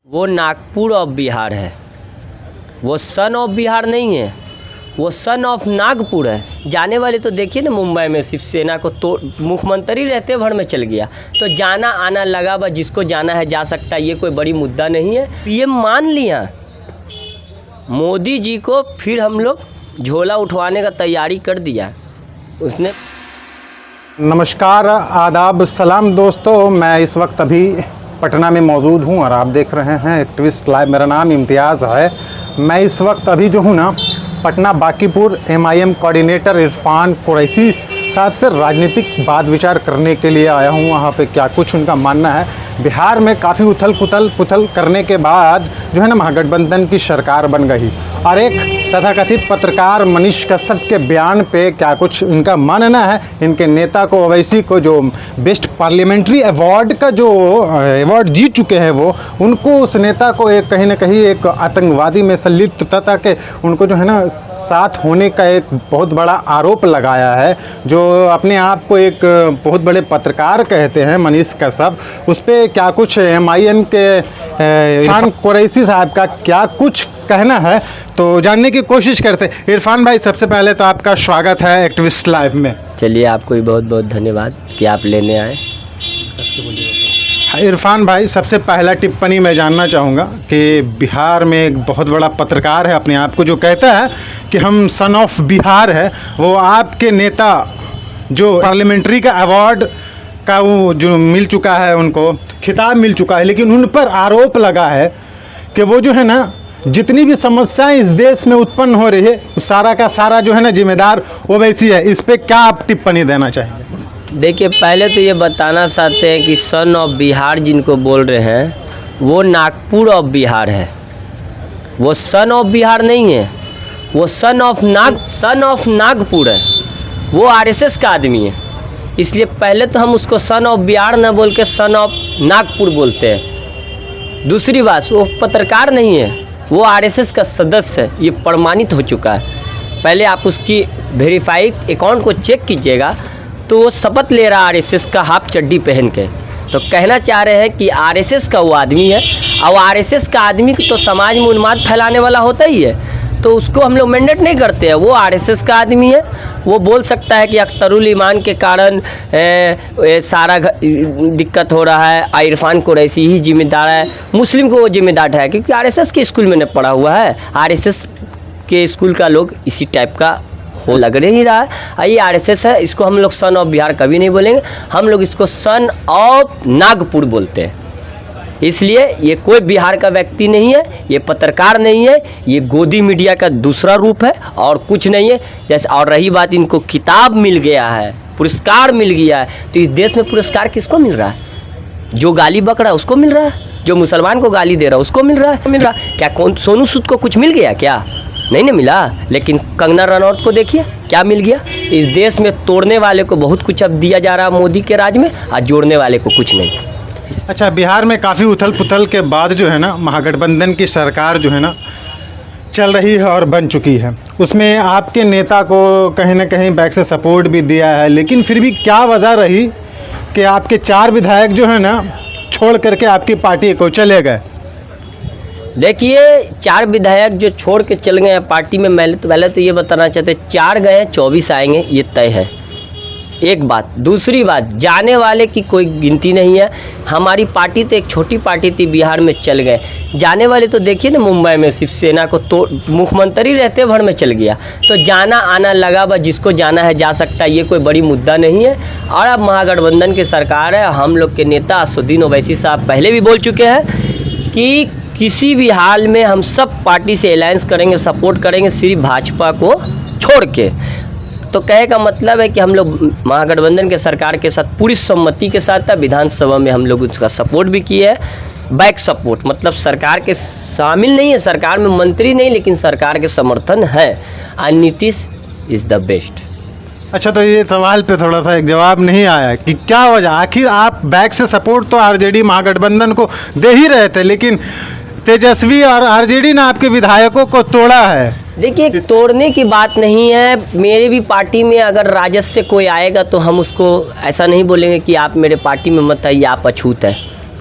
वो नागपुर ऑफ बिहार है, वो सन ऑफ बिहार नहीं है, वो सन ऑफ नागपुर है। जाने वाले तो देखिए ना, मुंबई में शिवसेना को तो मुख्यमंत्री रहते भर में चल गया, तो जाना आना लगा बस, जिसको जाना है जा सकता है, ये कोई बड़ी मुद्दा नहीं है। पीएम मान लिया मोदी जी को, फिर हम लोग झोला उठवाने का तैयारी कर दिया उसने। नमस्कार, आदाब, सलाम दोस्तों। मैं इस वक्त अभी पटना में मौजूद हूं और आप देख रहे हैं एक्टिविस्ट लाइव। मेरा नाम इम्तियाज़ है। मैं इस वक्त अभी जो हूं ना, पटना बांकीपुर MIM कोऑर्डिनेटर इरफान कुरैशी साहब से राजनीतिक बात विचार करने के लिए आया हूं। वहां पे क्या कुछ उनका मानना है। बिहार में काफ़ी उथल पुथल करने के बाद जो है ना, महागठबंधन की सरकार बन गई और एक तथाकथित पत्रकार मनीष कश्यप के बयान पे क्या कुछ इनका मानना है। इनके नेता को, ओवैसी को, जो बेस्ट पार्लियामेंट्री अवार्ड का जो अवार्ड जीत चुके हैं, वो उनको, उस नेता को एक कहीं ना कहीं एक आतंकवादी में संलिप्तता के उनको जो है ना साथ होने का एक बहुत बड़ा आरोप लगाया है। जो अपने आप को एक बहुत बड़े पत्रकार कहते हैं मनीष कश्यप, उस पर क्या कुछ MIM के इरफान कुरैशी साहब का क्या कुछ कहना है, तो जानने की कोशिश करते। इरफान भाई, सबसे पहले तो आपका स्वागत है एक्टिविस्ट लाइव में। चलिए, आपको भी बहुत बहुत धन्यवाद कि आप लेने आए। इरफान भाई, सबसे पहला टिप्पणी मैं जानना चाहूँगा कि बिहार में एक बहुत बड़ा पत्रकार है अपने आप को जो कहता है कि हम सन ऑफ बिहार है, वो आपके नेता जो पार्लियामेंट्री का अवार्ड का वो जो मिल चुका है, उनको खिताब मिल चुका है, लेकिन उन पर आरोप लगा है कि वो जो है ना, जितनी भी समस्याएं इस देश में उत्पन्न हो रही है, सारा का सारा जो है ना जिम्मेदार ओवैसी है। इस पर क्या आप टिप्पणी देना चाहेंगे? देखिए, पहले तो ये बताना चाहते हैं कि सन ऑफ बिहार जिनको बोल रहे हैं, वो नागपुर ऑफ बिहार है, वो सन ऑफ बिहार नहीं है, वो सन ऑफ नागपुर है। वो RSS का आदमी है, इसलिए पहले तो हम उसको सन ऑफ बिहार न बोल के सन ऑफ नागपुर बोलते हैं। दूसरी बात, वो पत्रकार नहीं है, वो RSS का सदस्य है, ये प्रमाणित हो चुका है। पहले आप उसकी वेरीफाइड अकाउंट को चेक कीजिएगा, तो वो शपथ ले रहा RSS का हाफ चड्डी पहन के। तो कहना चाह रहे हैं कि RSS का वो आदमी है, और RSS का आदमी तो समाज में उन्माद फैलाने वाला होता ही है, तो उसको हम लोग मैंडेट नहीं करते हैं। वो RSS का आदमी है, वो बोल सकता है कि अख्तरुल ईमान के कारण सारा दिक्कत हो रहा है, इरफान कुरैशी ही जिम्मेदार है, मुस्लिम को वो जिम्मेदार है, क्योंकि RSS के स्कूल में पढ़ा हुआ है। RSS के स्कूल का लोग इसी टाइप का हो लग नहीं रहा है। ये RSS है, इसको हम लोग सन ऑफ बिहार कभी नहीं बोलेंगे, हम लोग इसको सन ऑफ नागपुर बोलते हैं। इसलिए ये कोई बिहार का व्यक्ति नहीं है, ये पत्रकार नहीं है, ये गोदी मीडिया का दूसरा रूप है और कुछ नहीं है। जैसे, और रही बात, इनको खिताब मिल गया है, पुरस्कार मिल गया है, तो इस देश में पुरस्कार किसको मिल रहा है? जो गाली बक रहा है उसको मिल रहा है, जो मुसलमान को गाली दे रहा है उसको मिल रहा है। क्या कौन सोनू सूद को कुछ मिल गया क्या? नहीं ना मिला। लेकिन कंगना रनौत को देखिए क्या मिल गया। इस देश में तोड़ने वाले को बहुत कुछ अब दिया जा रहा है मोदी के राज में, और जोड़ने वाले को कुछ नहीं। अच्छा, बिहार में काफ़ी उथल पुथल के बाद जो है ना, महागठबंधन की सरकार जो है ना चल रही है और बन चुकी है। उसमें आपके नेता को कहीं ना कहीं बैक से सपोर्ट भी दिया है, लेकिन फिर भी क्या वजह रही कि आपके 4 विधायक जो है ना छोड़ करके आपकी पार्टी को चले गए? देखिए, 4 विधायक जो छोड़ के चल गए हैं पार्टी में, पहले तो ये बताना चाहते, 4 गए, 24 आएंगे, ये तय है। एक बात। दूसरी बात, जाने वाले की कोई गिनती नहीं है। हमारी पार्टी तो एक छोटी पार्टी थी, बिहार में चल गए। जाने वाले तो देखिए ना, मुंबई में शिवसेना को तो मुख्यमंत्री रहते भर में चल गया, तो जाना आना लगा बस, जिसको जाना है जा सकता है, ये कोई बड़ी मुद्दा नहीं है। और अब महागठबंधन की सरकार है। हम लोग के नेता असदुद्दीन ओवैसी साहब पहले भी बोल चुके हैं कि किसी भी हाल में हम सब पार्टी से अलायंस करेंगे, सपोर्ट करेंगे, सिर्फ भाजपा को छोड़ के। तो कहे का मतलब है कि हम लोग महागठबंधन के सरकार के साथ पूरी सम्मति के साथ था। विधानसभा में हम लोग उसका सपोर्ट भी किए है, बैक सपोर्ट, मतलब सरकार के शामिल नहीं है, सरकार में मंत्री नहीं, लेकिन सरकार के समर्थन है। और नीतीश इज़ द बेस्ट। अच्छा, तो ये सवाल पे थोड़ा सा एक जवाब नहीं आया कि क्या वजह, आखिर आप बैक से सपोर्ट तो RJD महागठबंधन को दे ही रहे थे, लेकिन तेजस्वी और RJD ने आपके विधायकों को तोड़ा है। देखिए, तोड़ने की बात नहीं है। मेरे भी पार्टी में अगर राजद से कोई आएगा तो हम उसको ऐसा नहीं बोलेंगे कि आप मेरे पार्टी में मत आइए, आप अछूत है।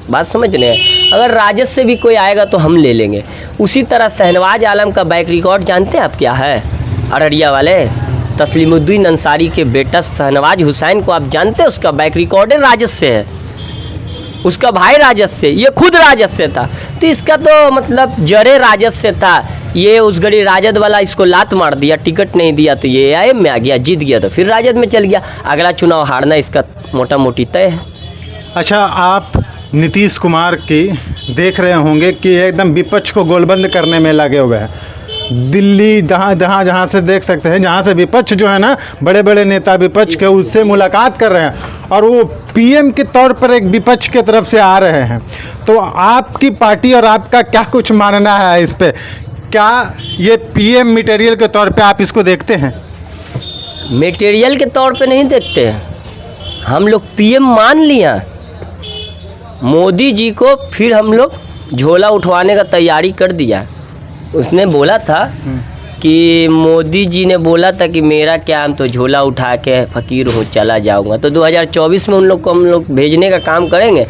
बात समझ रहे हैं। अगर राजद से भी कोई आएगा तो हम ले लेंगे। उसी तरह शहनवाज आलम का बैक रिकॉर्ड जानते हैं आप क्या है? अररिया वाले तस्लीमुद्दीन अंसारी के बेटा शहनवाज हुसैन को आप जानते हैं? उसका बैक रिकॉर्ड है राजद से है, उसका भाई राजद से, ये खुद राजद से था। तो इसका तो मतलब जड़े राजद से था। ये उस घड़ी राजद वाला इसको लात मार दिया, टिकट नहीं दिया तो ये एआईएम में आ गया, जीत गया तो फिर राजद में चल गया। अगला चुनाव हारना इसका मोटा मोटी तय है। अच्छा, आप नीतीश कुमार की देख रहे होंगे कि एकदम विपक्ष को गोलबंद करने में लगे हुए हैं। दिल्ली जहाँ से देख सकते हैं, जहाँ से विपक्ष जो है ना, बड़े बड़े नेता विपक्ष के, उससे मुलाकात कर रहे हैं और वो पीएम के तौर पर एक विपक्ष के तरफ से आ रहे हैं। तो आपकी पार्टी और आपका क्या कुछ मानना है इस पे? क्या ये पीएम मटेरियल के तौर पे आप इसको देखते हैं? मटेरियल के तौर पे नहीं देखते हैं हम लोग, पीएम मान लिया मोदी जी को, फिर हम लोग झोला उठवाने का तैयारी कर दिया। उसने बोला था कि मोदी जी ने बोला था कि मेरा क्या, हम तो झोला उठा के फकीर हूँ चला जाऊंगा। तो 2024 में उन लोग को हम लोग भेजने का काम करेंगे।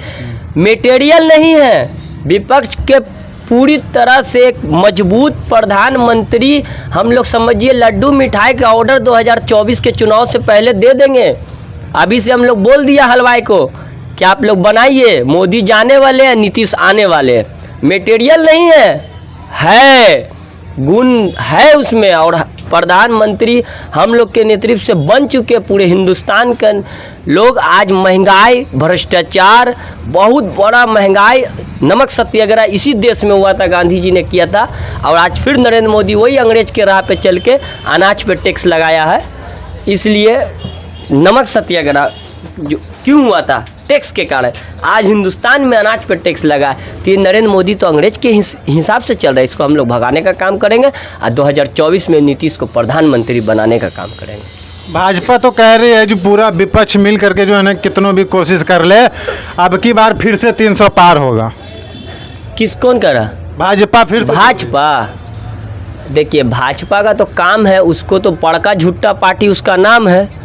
मटेरियल नहीं है, विपक्ष के पूरी तरह से एक मजबूत प्रधानमंत्री हम लोग समझिए लड्डू मिठाई का ऑर्डर 2024 के चुनाव से पहले दे देंगे। अभी से हम लोग बोल दिया हलवाई को कि आप लोग बनाइए, मोदी जाने वाले हैं, नीतीश आने वाले हैं। मटेरियल नहीं है गुण है उसमें, और प्रधानमंत्री हम लोग के नेतृत्व से बन चुके पूरे हिंदुस्तान के लोग। आज महंगाई, भ्रष्टाचार, बहुत बड़ा महंगाई, नमक सत्याग्रह इसी देश में हुआ था, गांधी जी ने किया था। और आज फिर नरेंद्र मोदी वही अंग्रेज के राह पे चल के अनाज पे टैक्स लगाया है। इसलिए नमक सत्याग्रह जो क्यों हुआ था, टैक्स के कारण। आज हिंदुस्तान में अनाज पर टैक्स लगा है। तो ये नरेंद्र मोदी तो अंग्रेज के हिसाब से चल रहा है। इसको हम लोग भगाने का काम करेंगे और 2024 में नीतीश को प्रधानमंत्री बनाने का काम करेंगे। भाजपा तो कह रही है जो पूरा विपक्ष मिल करके जो है ना, कितनों भी कोशिश कर ले, अब की बार फिर से 300 पार होगा। कौन कह रहा? भाजपा फिर से। भाजपा, देखिए भाजपा का तो काम है, उसको तो बड़का झुट्टा पार्टी उसका नाम है।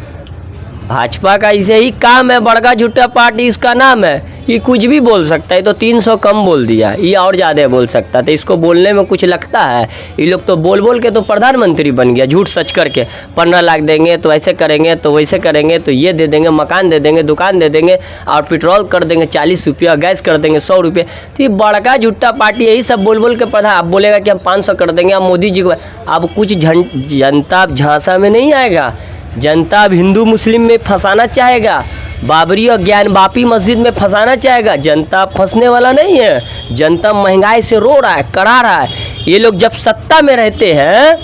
भाजपा का इसे ही काम है, बड़का झुट्टा पार्टी इसका नाम है। ये कुछ भी बोल सकता है। तो 300 कम बोल दिया, ये और ज़्यादा बोल सकता था। इसको बोलने में कुछ लगता है? ये लोग तो बोल बोल के तो प्रधानमंत्री बन गया, झूठ सच करके। 15 लाख देंगे तो ऐसे करेंगे, तो वैसे करेंगे, तो ये दे देंगे, मकान दे देंगे, दुकान दे देंगे, और पेट्रोल कर देंगे 40 रुपया, गैस कर देंगे 100 रुपये। तो ये बड़का झुट्टा पार्टी यही सब बोल बोल के प्रधान अब बोलेगा कि हम 500 कर देंगे, अब मोदी जी को। अब कुछ जनता झांसा में नहीं आएगा। जनता अब हिंदू मुस्लिम में फंसाना चाहेगा, बाबरी और ज्ञानवापी मस्जिद में फंसाना चाहेगा। जनता फंसने वाला नहीं है। जनता महंगाई से रो रहा है, करा रहा है। ये लोग जब सत्ता में रहते हैं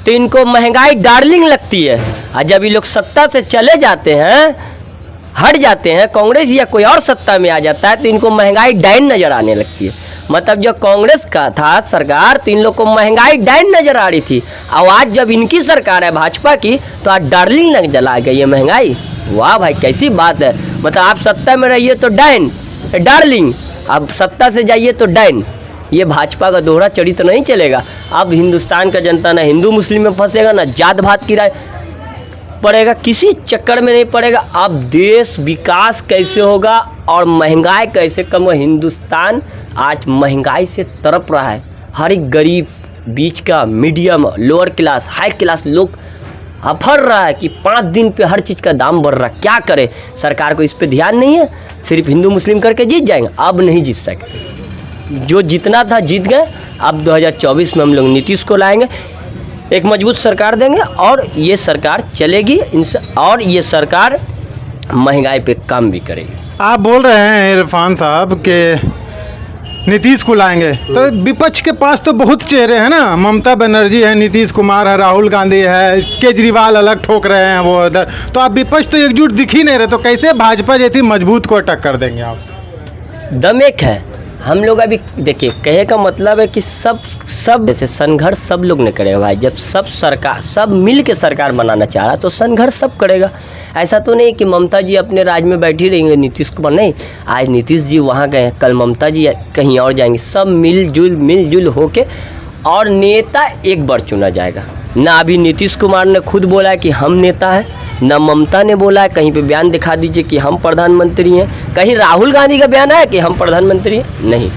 तो इनको महंगाई डार्लिंग लगती है, और जब ये लोग सत्ता से चले जाते हैं, हट जाते हैं, कांग्रेस या कोई और सत्ता में आ जाता है, तो इनको महंगाई डाइन नज़र आने लगती है। मतलब जब कांग्रेस का था सरकार तो इन लोग को महंगाई डाइन नज़र आ रही थी, और आज जब इनकी सरकार है भाजपा की, तो आज डार्लिंग नजर आ गई है महंगाई। वाह भाई, कैसी बात है। मतलब आप सत्ता में रहिए तो डाइन, डार्लिंग, अब सत्ता से जाइए तो डाइन। ये भाजपा का दोहरा चरित्र नहीं चलेगा। अब हिंदुस्तान का जनता ना हिंदू मुस्लिम में फंसेगा, ना जात भात की राय पड़ेगा, किसी चक्कर में नहीं पड़ेगा। अब देश विकास कैसे होगा और महंगाई कैसे कम हो। हिंदुस्तान आज महंगाई से तड़प रहा है। हर एक गरीब, बीच का, medium, lower class, high class लोग अफर रहा है कि 5 दिन पे हर चीज़ का दाम बढ़ रहा है। क्या करे? सरकार को इस पे ध्यान नहीं है। सिर्फ हिंदू मुस्लिम करके जीत जाएंगे, अब नहीं जीत सकते। जो जीतना था जीत गए। अब 2024 में हम लोग नीतीश को लाएंगे, एक मजबूत सरकार देंगे, और ये सरकार चलेगी और ये सरकार महंगाई पे काम भी करेगी। आप बोल रहे हैं इरफान साहब के नीतीश को लाएंगे, तो विपक्ष के पास तो बहुत चेहरे हैं ना। ममता बनर्जी है, नीतीश कुमार है, राहुल गांधी है, केजरीवाल अलग ठोक रहे हैं वो इधर। तो आप विपक्ष तो एकजुट दिख ही नहीं रहे, तो कैसे भाजपा जैसी मजबूत को टक्कर देंगे आप? दम एक है। हम लोग अभी देखिए, कहे का मतलब है कि सब जैसे संघर्ष सब लोग ने करेगा भाई। जब सब मिल के सरकार बनाना चाह रहा तो संघर्ष सब करेगा। ऐसा तो नहीं कि ममता जी अपने राज्य में बैठी रहेंगे, नीतीश कुमार नहीं। आज नीतीश जी वहाँ गए, कल ममता जी कहीं और जाएंगे। सब मिलजुल होके और नेता एक बार चुना जाएगा ना। अभी नीतीश कुमार ने खुद बोला कि हम नेता हैं, न ममता ने बोला है, कहीं पे बयान दिखा दीजिए कि हम प्रधानमंत्री हैं। कहीं राहुल गांधी का बयान है कि हम प्रधानमंत्री हैं? नहीं।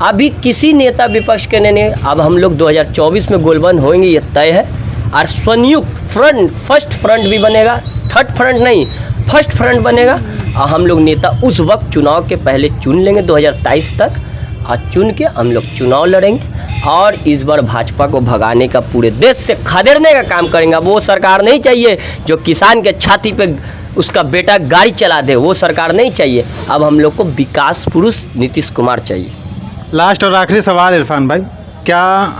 अभी किसी नेता विपक्ष के नहीं। अब हम लोग 2024 में गोलबंद होंगे, ये तय है। और संयुक्त फ्रंट, फर्स्ट फ्रंट भी बनेगा, थर्ड फ्रंट नहीं, फर्स्ट फ्रंट बनेगा। और हम लोग नेता उस वक्त चुनाव के पहले चुन लेंगे 2023 तक, और चुन के हम लोग चुनाव लड़ेंगे और इस बार भाजपा को भगाने का, पूरे देश से खदेड़ने का काम करेंगे। वो सरकार नहीं चाहिए जो किसान के छाती पे उसका बेटा गाड़ी चला दे, वो सरकार नहीं चाहिए। अब हम लोग को विकास पुरुष नीतीश कुमार चाहिए। लास्ट और आखिरी सवाल इरफान भाई, क्या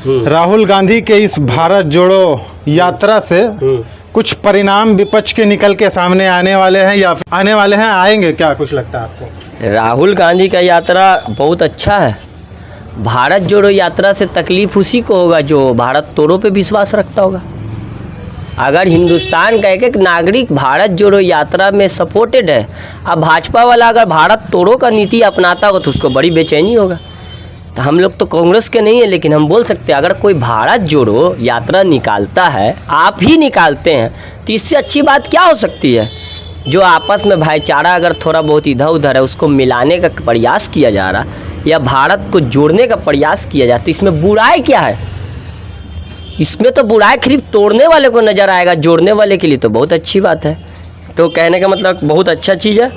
राहुल गांधी के इस भारत जोड़ो यात्रा से कुछ परिणाम विपक्ष के निकल के सामने आने वाले हैं या आने वाले हैं, आएंगे क्या, कुछ लगता है आपको? राहुल गांधी का यात्रा बहुत अच्छा है। भारत जोड़ो यात्रा से तकलीफ उसी को होगा जो भारत तोड़ो पे विश्वास रखता होगा। अगर हिंदुस्तान का एक एक नागरिक भारत जोड़ो यात्रा में सपोर्टेड है, अब भाजपा वाला अगर भारत तोड़ो का नीति अपनाता होगा तो उसको बड़ी बेचैनी होगा। तो हम लोग तो कांग्रेस के नहीं है, लेकिन हम बोल सकते हैं अगर कोई भारत जोड़ो यात्रा निकालता है, आप ही निकालते हैं, तो इससे अच्छी बात क्या हो सकती है? जो आपस में भाईचारा अगर थोड़ा बहुत इधर उधर है उसको मिलाने का प्रयास किया जा रहा, या भारत को जोड़ने का प्रयास किया जाए, तो इसमें बुराई क्या है? इसमें तो बुराई सिर्फ तोड़ने वाले को नज़र आएगा, जोड़ने वाले के लिए तो बहुत अच्छी बात है। तो कहने का मतलब बहुत अच्छा चीज़ है।